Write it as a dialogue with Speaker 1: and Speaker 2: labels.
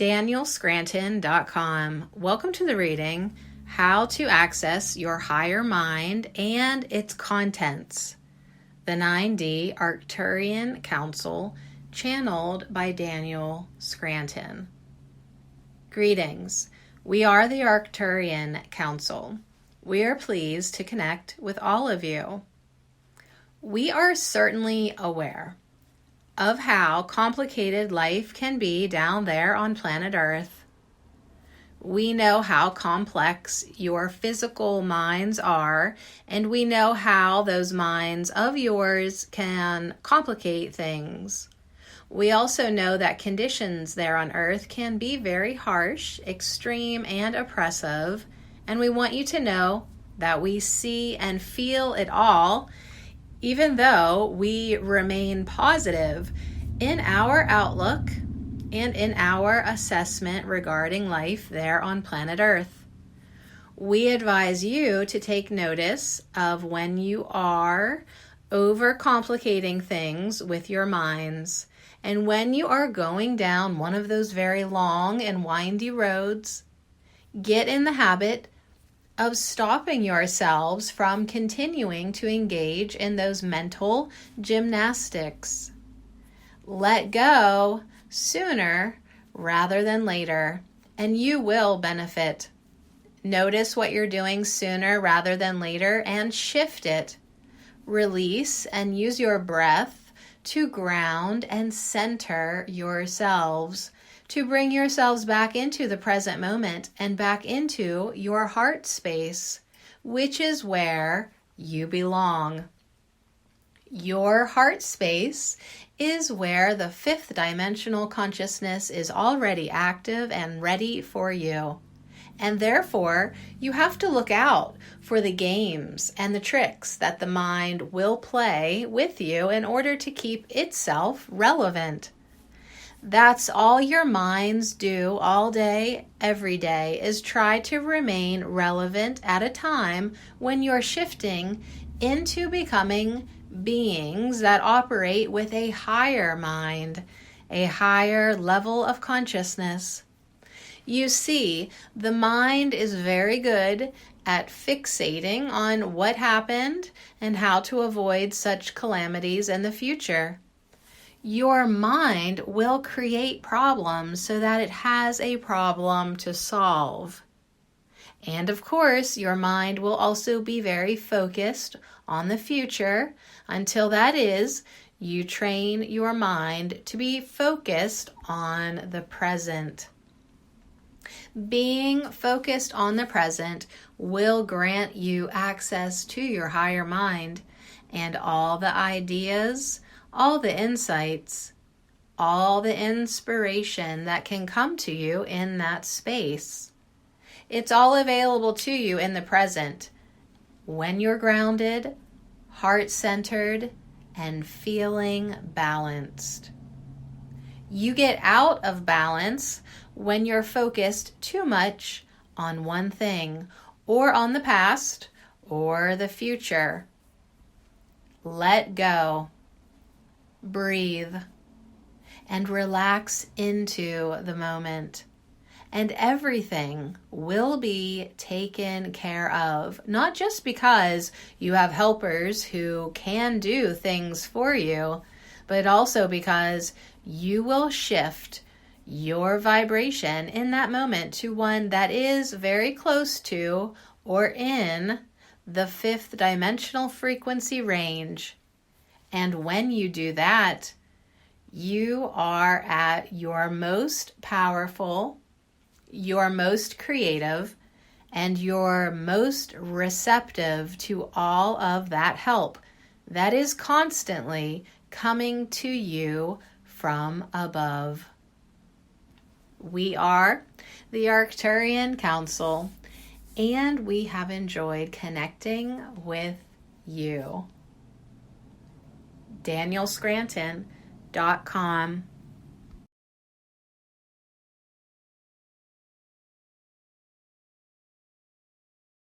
Speaker 1: DanielScranton.com. Welcome to the reading, How to Access Your Higher Mind and Its Contents. The 9D Arcturian Council, channeled by Daniel Scranton. Greetings. We are the Arcturian Council. We are pleased to connect with all of you. We are certainly aware of how complicated life can be down there on planet Earth. We know how complex your physical minds are, and we know how those minds of yours can complicate things. We also know that conditions there on Earth can be very harsh, extreme, and oppressive, and we want you to know that we see and feel it all, even though we remain positive in our outlook and in our assessment regarding life there on planet Earth. We advise you to take notice of when you are overcomplicating things with your minds, and when you are going down one of those very long and windy roads. Get in the habit of stopping yourselves from continuing to engage in those mental gymnastics. Let go sooner rather than later, and you will benefit. Notice what you're doing sooner rather than later and shift it. Release and use your breath to ground and center yourselves, to bring yourselves back into the present moment and back into your heart space, which is where you belong. Your heart space is where the fifth dimensional consciousness is already active and ready for you. And therefore, you have to look out for the games and the tricks that the mind will play with you in order to keep itself relevant. That's all your minds do all day, every day, is try to remain relevant at a time when you're shifting into becoming beings that operate with a higher mind, a higher level of consciousness. You see, the mind is very good at fixating on what happened and how to avoid such calamities in the future. Your mind will create problems so that it has a problem to solve. And of course, your mind will also be very focused on the future until that is, you train your mind to be focused on the present. Being focused on the present will grant you access to your higher mind and all the ideas, all the insights, all the inspiration that can come to you in that space. It's all available to you in the present when you're grounded, heart-centered, and feeling balanced. You get out of balance when you're focused too much on one thing, or on the past, or the future. Let go. Breathe and relax into the moment, and everything will be taken care of, not just because you have helpers who can do things for you, but also because you will shift your vibration in that moment to one that is very close to or in the fifth dimensional frequency range. And when you do that, you are at your most powerful, your most creative, and your most receptive to all of that help that is constantly coming to you from above. We are the Arcturian Council, and we have enjoyed connecting with you. DanielScranton.com